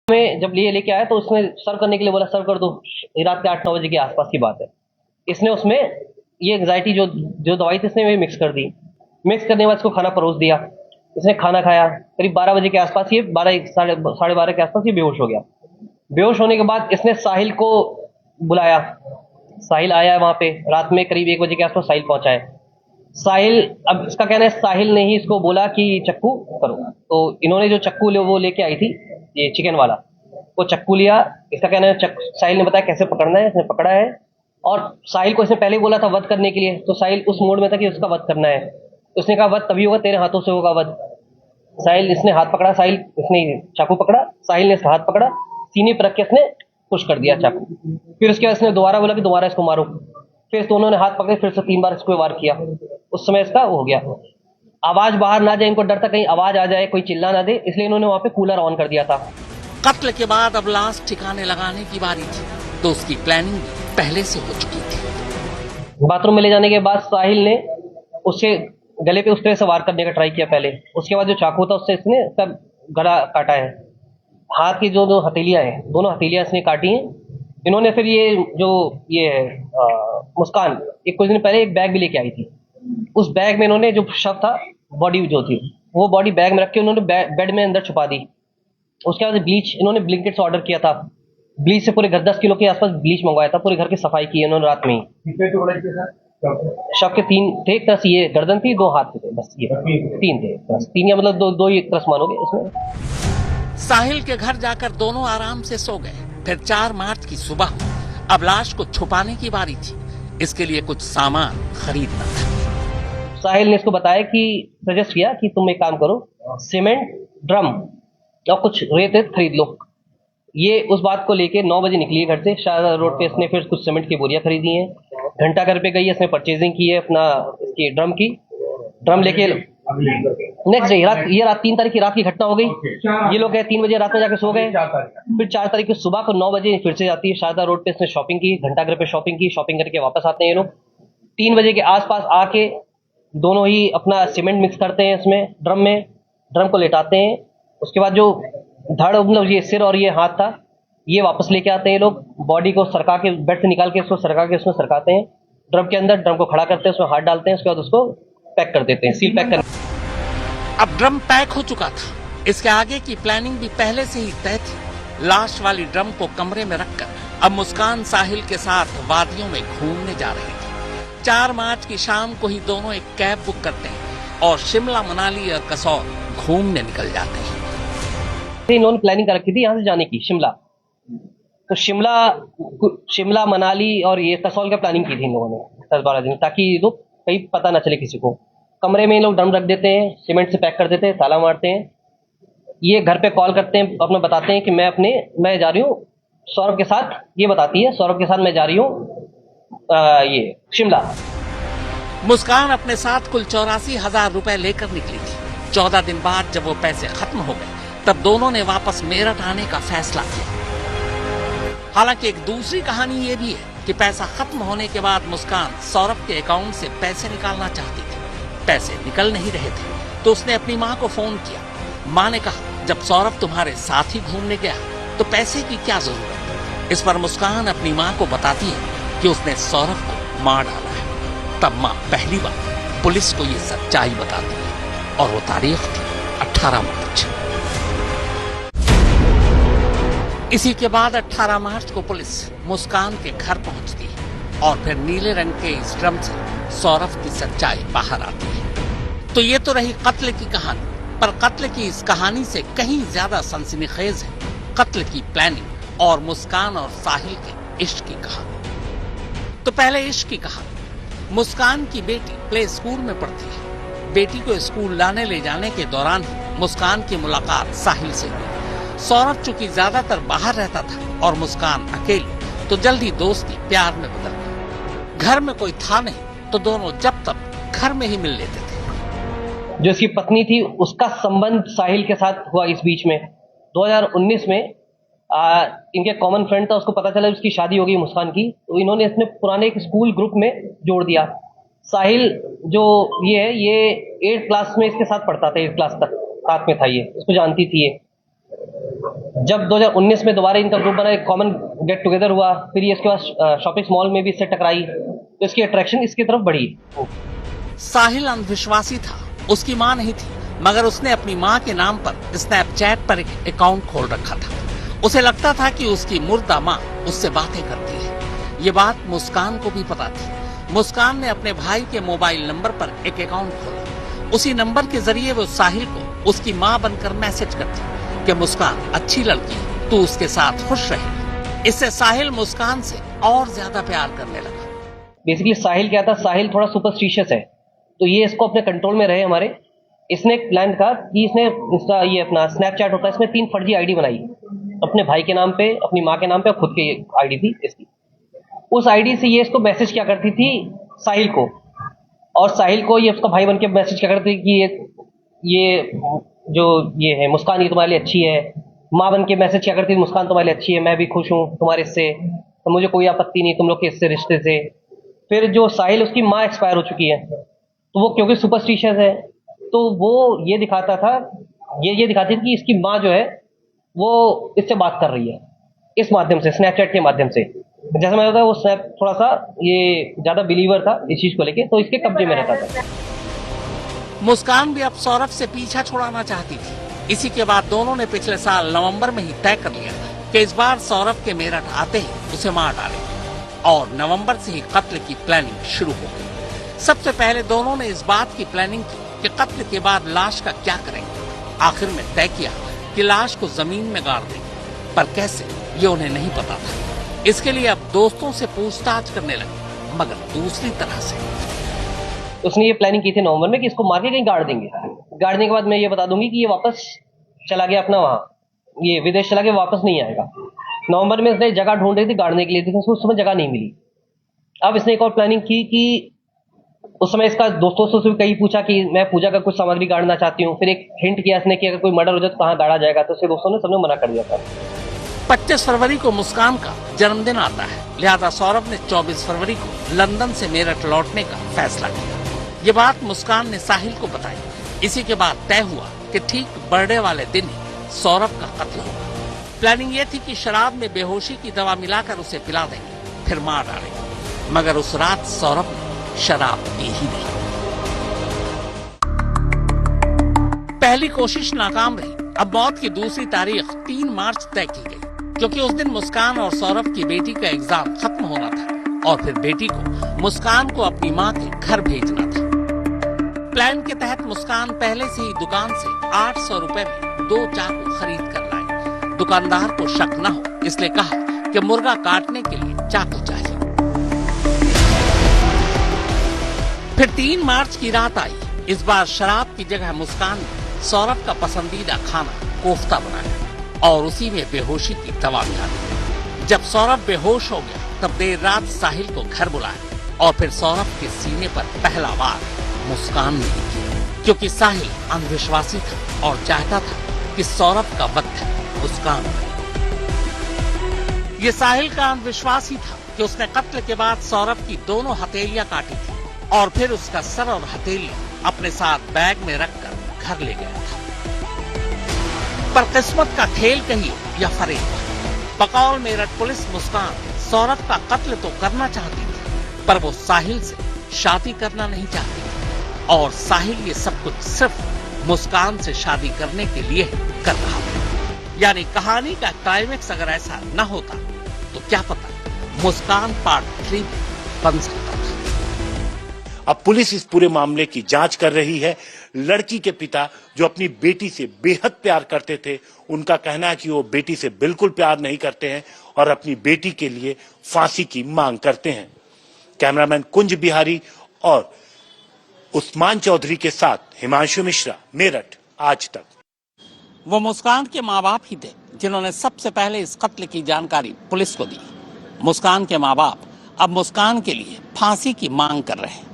में जब लेके आया तो उसने सर्व करने के लिए बोला सर्व कर दो। रात के 8-9 बजे के आसपास की बात है। इसने उसमें ये एंग्जाइटी जो जो दवाई थी इसने वो मिक्स कर दी। मिक्स करने के बाद इसको खाना परोस दिया। इसने खाना खाया। करीब 12 बजे के आसपास ये 12 साढ़े 12 के आसपास ये बेहोश हो गया। बेहोश होने के बाद इसने साहिल को बुलाया। साहिल आया वहां पे रात में करीब 1 बजे के आसपास साहिल पहुंचा है। साहिल, अब इसका कहना है साहिल ने ही इसको बोला कि चक्कू करो। तो इन्होंने जो चक्कू वो लेके आई थी, ये चिकन वाला, वो चक्कू लिया। इसका कहना है साहिल ने बताया कैसे पकड़ना है, इसने पकड़ा है। और साहिल को इसने पहले ही बोला था वध करने के लिए, तो साहिल उस मोड में था कि उसका वध करना है। उसने कहा वध तभी होगा तेरे हाथों से होगा वध। साहिल, इसने हाथ पकड़ा, साहिल इसने चाकू पकड़ा, साहिल ने इसका हाथ पकड़ा, सीने पर रख के इसने पुश कर दिया चाकू। फिर उसके बाद इसने दोबारा बोला कि दोबारा इसको मारो। फिर दोनों ने हाथ पकड़े, फिर से 3 बार इसको वार किया। उस समय इसका हो गया। आवाज बाहर ना जाए, इनको डर था कहीं आवाज आ जाए, कोई चिल्ला ना दे, इसलिए इन्होंने वहां पे कूलर ऑन कर दिया था। कत्ल के बाद अब लाश ठिकाने लगाने की बारी थी, तो उसकी प्लानिंग पहले से हो चुकी थी। बाथरूम में ले जाने के बाद साहिल ने उसके गले पे उस तरह से वार करने का ट्राई किया पहले। उसके बाद जो चाकू था उससे इसने सब गला काटा है। हाथ की जो दो हथेलियां हैं, दोनों हथेलियां इसने काटी हैं। इन्होंने फिर ये जो ये मुस्कान एक कुछ दिन पहले एक बैग भी लेके आई थी। उस बैग में इन्होंने जो शव था, बॉडी जो थी, वो बॉडी बैग में रख के उन्होंने बेड में अंदर छुपा दी। उसके बाद ब्लीच इन्होंने ब्लिंकेट से ऑर्डर किया था। ब्लीच से पूरे घर 10 किलो के आसपास ब्लीच मंगवाया था। पूरे घर की सफाई की इन्होंने रात में ही। शव के 3 थे, एक तरफ ये गर्दन थी, 2 हाथ थे, बस ये 3 थे, बस 3 या मतलब दो ही एक तरफ मानोगे इसमें। साहिल के घर जाकर दोनों आराम से सो गए। फिर 4 मार्च की सुबह अब लाश को छुपाने की बारी थी। इसके लिए कुछ सामान खरीदना था। साहिल ने इसको बताया कि सजेस्ट किया कि तुम एक काम करो, सीमेंट, ड्रम और कुछ रेत खरीद लो। ये उस बात को लेके 9 बजे निकली है घर से। शाहजहां रोड पे इसने फिर कुछ सीमेंट की बोरियां खरीदी हैं। घंटा घर पे गई है, इसने परचेजिंग की है अपना इसकी ड्रम लेके नेक्स्ट डे रात 3 तारीख की रात की घटना हो गई। ये लोग गए 3 बजे रात में जाके सो गए। फिर 4 तारीख की सुबह को 9 बजे फिर से जाती है शारदा रोड पे। इसने शॉपिंग की, घंटा घर पे शॉपिंग की, शॉपिंग करके वापस आते हैं ये लोग। 3 बजे के आसपास आके दोनों ही अपना सीमेंट मिक्स करते हैं इसमें ड्रम को लेटाते हैं। उसके बाद जो धड़ मतलब ये सिर और ये हाथ था, ये वापस लेके आते हैं ये लोग। बॉडी को सरका के बेड से निकाल के इसको सरका के उसमें सरकाते हैं ड्रम के अंदर। ड्रम को खड़ा करते हैं, उसमें हाथ डालते हैं, उसके बाद उसको पैक कर देते हैं, सील पैक कर। अब ड्रम पैक हो चुका था। इसके आगे की प्लानिंग भी पहले से ही तय थी। लाश वाली ड्रम को कमरे में रखकर अब मुस्कान साहिल के साथ वादियों में घूमने जा रही थी। 4 मार्च की शाम को ही दोनों एक कैब बुक करते हैं और शिमला, मनाली और कसौल घूमने निकल जाते हैं। इन्होंने प्लानिंग कर रखी थी यहाँ से जाने की शिमला। तो शिमला, मनाली और ये कसौल का प्लानिंग की थी इन लोगों ने 10-12 दिन, ताकि लोग कहीं पता ना चले किसी को। कमरे में ये लोग ड्रम रख देते हैं, सीमेंट से पैक कर देते हैं, ताला मारते हैं। ये घर पे कॉल करते हैं, अपना बताते हैं कि मैं जा रही हूँ सौरभ के साथ। ये बताती है सौरभ के साथ मैं जा रही हूँ ये शिमला। मुस्कान अपने साथ कुल 84,000 रुपए लेकर निकली थी। 14 दिन बाद जब वो पैसे खत्म हो गए तब दोनों ने वापस मेरठ आने का फैसला किया। हालांकि एक दूसरी कहानी ये भी है कि पैसा खत्म होने के बाद मुस्कान सौरभ के अकाउंट से पैसे निकालना चाहती थी। पैसे निकल नहीं रहे थे तो उसने अपनी माँ को फोन किया। माँ ने कहा जब सौरभ तुम्हारे साथ ही घूमने गया तो पैसे की क्या जरूरत। इस पर मुस्कान अपनी माँ को बताती है कि उसने सौरभ को मार डाला है। तब माँ पहली बार पुलिस को ये सच्चाई बताती है और वो तारीख थी 18 मार्च। इसी के बाद 18 मार्च को पुलिस मुस्कान के घर पहुंचती है और फिर नीले रंग के इस ड्रम से सौरभ की सच्चाई बाहर आती है। तो ये तो रही कत्ल की कहानी, पर कत्ल की इस कहानी से कहीं ज्यादा सनसनीखेज है कत्ल की प्लानिंग और मुस्कान और साहिल के इश्क की कहानी। तो पहले इश्क की कहानी। मुस्कान की बेटी प्ले स्कूल में पढ़ती है। बेटी को स्कूल लाने ले जाने के दौरान ही मुस्कान की मुलाकात साहिल से हुई। सौरभ चूंकि ज्यादातर बाहर रहता था और मुस्कान अकेली, तो जल्दी दोस्ती प्यार में बदल गई। घर में कोई था नहीं तो दोनों जब तक घर में ही मिल लेते थे। जो इसकी पत्नी थी उसका संबंध साहिल के साथ हुआ इस बीच में। 2019 में इनके कॉमन फ्रेंड था, उसको पता चला उसकी शादी हो गई मुस्कान की, तो इन्होंने इसमें पुराने एक स्कूल ग्रुप में जोड़ दिया। साहिल जो ये है, ये 8th क्लास में इसके साथ पढ़ता था, 8th क्लास तक साथ में था, ये इसको जानती थी ये। जब 2019 में दोबारा इनका ग्रुप बना, एक कॉमन गेट टुगेदर हुआ, फिर ये इसके बाद शॉपिंग मॉल में भी इससे टकराई, तो इसकी अट्रैक्शन इसकी तरफ बढ़ी। साहिल अंधविश्वासी था, उसकी मां नहीं थी, मगर उसने अपनी मां के नाम पर स्नैपचैट पर एक अकाउंट खोल रखा था। उसे लगता था कि उसकी मुर्दा मां उससे बातें करती है। ये बात मुस्कान को भी पता थी। मुस्कान ने अपने भाई के मोबाइल नंबर पर एक अकाउंट खोला। उसी नंबर के जरिए वो साहिल को उसकी मां बनकर मैसेज करती कि मुस्कान अच्छी लड़की है, तू उसके साथ खुश रहे। इससे साहिल मुस्कान से और ज्यादा प्यार करने लगा। बेसिकली साहिल क्या था, साहिल थोड़ा सुपरस्टिशियस है, तो ये इसको अपने कंट्रोल में रहे हमारे। इसने एक प्लान था कि इसने इसका ये अपना स्नैपचैट होता है, इसमें 3 फर्जी आईडी बनाई, अपने भाई के नाम पे, अपनी माँ के नाम पे और खुद की आईडी थी इसकी। उस आईडी से ये इसको मैसेज क्या करती थी साहिल को, और साहिल को ये उसका भाई बन के मैसेज क्या करती थी कि ये जो ये है मुस्कान, ये तुम्हारे लिए अच्छी है। माँ बन के मैसेज क्या करती थी, मुस्कान तुम्हारे लिए अच्छी है, मैं भी खुश हूँ तुम्हारे इससे, तो मुझे कोई आपत्ति नहीं तुम लोग के इससे रिश्ते से। फिर जो साहिल, उसकी माँ एक्सपायर हो चुकी है, तो वो क्योंकि सुपरस्टिशियस है, तो वो ये दिखाता था, ये दिखाती थी कि इसकी माँ जो है वो इससे बात कर रही है इस माध्यम से, स्नैपचैट के माध्यम से। जैसा मैं बताया, वो स्नैप थोड़ा सा ये ज्यादा बिलीवर था इस चीज को लेके, तो इसके कब्जे में रहता था। मुस्कान भी अब सौरभ से पीछा छुड़ाना चाहती थी। इसी के बाद दोनों ने पिछले साल नवंबर में ही तय कर लिया कि इस बार सौरभ के मेरठ आते ही उसे मार डालेंगे, और नवंबर से ही कत्ल की प्लानिंग शुरू हो गई। सबसे पहले दोनों ने इस बात की प्लानिंग की कि कत्ल के बाद लाश का क्या करेंगे। आखिर में तय किया कि लाश को जमीन में गाड़ देंगे, पर कैसे ये उन्हें नहीं पता था। इसके लिए अब दोस्तों से पूछताछ करने लगे, मगर दूसरी तरह से। उसने ये प्लानिंग की थी नवंबर में कि इसको मार के कहीं गाड़ देंगे, गाड़ने के बाद मैं ये बता दूंगी कि ये वापस चला गया अपना वहां, ये विदेश चला गया, वापस नहीं आएगा। नवंबर में इसने जगह ढूंढ रही थी गाड़ने के लिए, लेकिन उसको उस समय जगह नहीं मिली। अब इसने एक और प्लानिंग की कि उस समय इसका दोस्तों से भी कहीं पूछा कि मैं पूजा का कुछ सामग्री गाड़ना चाहती हूँ। फिर एक हिंट किया इसने कि अगर कोई मर्डर हो जाए तो कहाँ गाड़ा जाएगा, तो उसके दोस्तों ने सबने मना कर दिया था। 25 फरवरी को मुस्कान का जन्मदिन आता है, लिहाजा सौरभ ने 24 फरवरी को लंदन से मेरठ लौटने का फैसला किया। ये बात मुस्कान ने साहिल को बताई। इसी के बाद तय हुआ कि ठीक बर्थडे वाले दिन ही सौरभ का कत्ल होगा। प्लानिंग ये थी कि शराब में बेहोशी की दवा मिलाकर उसे पिला देंगे, फिर मार डालेंगे, मगर उस रात सौरभ ने शराब पी ही नहीं। पहली कोशिश नाकाम रही। अब मौत की दूसरी तारीख 3 मार्च तय की गई, क्योंकि उस दिन मुस्कान और सौरभ की बेटी का एग्जाम खत्म होना था, और फिर बेटी को मुस्कान को अपनी माँ के घर भेजना था। प्लान के तहत मुस्कान पहले से ही दुकान से 800 रुपए में 2 चाकू खरीद कर लाई। दुकानदार को शक न हो, इसलिए कहा कि मुर्गा काटने के लिए चाकू चाहिए। फिर 3 मार्च की रात आई। इस बार शराब की जगह मुस्कान ने सौरभ का पसंदीदा खाना कोफ्ता बनाया और उसी में बेहोशी की दवा मिला दी। जब सौरभ बेहोश हो गया, तब देर रात साहिल को घर बुलाया और फिर सौरभ के सीने पर पहला वार मुस्कान ने किया, क्योंकि साहिल अंधविश्वासी था और चाहता था कि सौरभ का वक्त मुस्कान। ये साहिल का अंधविश्वास ही था कि उसने कत्ल के बाद सौरभ की दोनों हथेलियां काटी थी और फिर उसका सर और हथेलियां अपने साथ बैग में रखकर घर ले गया था। पर किस्मत का खेल कहिए या फरेब, बकौल मेरठ पुलिस मुस्कान सौरभ का कत्ल तो करना चाहती थी, पर वो साहिल से शादी करना नहीं चाहती थी, और साहिल ये सब कुछ सिर्फ मुस्कान से शादी करने के लिए कर रहा था। यानी कहानी का क्लाइमेक्स अगर ऐसा न होता तो क्या पता मुस्कान पार्ट 3 बन सकता था। अब पुलिस इस पूरे मामले की जांच कर रही है। लड़की के पिता जो अपनी बेटी से बेहद प्यार करते थे, उनका कहना है कि वो बेटी से बिल्कुल प्यार नहीं करते हैं और अपनी बेटी के लिए फांसी की मांग करते हैं। कैमरामैन कुंज बिहारी और उस्मान चौधरी के साथ हिमांशु मिश्रा, मेरठ, आज तक। वो मुस्कान के माँ बाप ही थे जिन्होंने सबसे पहले इस कत्ल की जानकारी पुलिस को दी। मुस्कान के माँ बाप अब मुस्कान के लिए फांसी की मांग कर रहे हैं।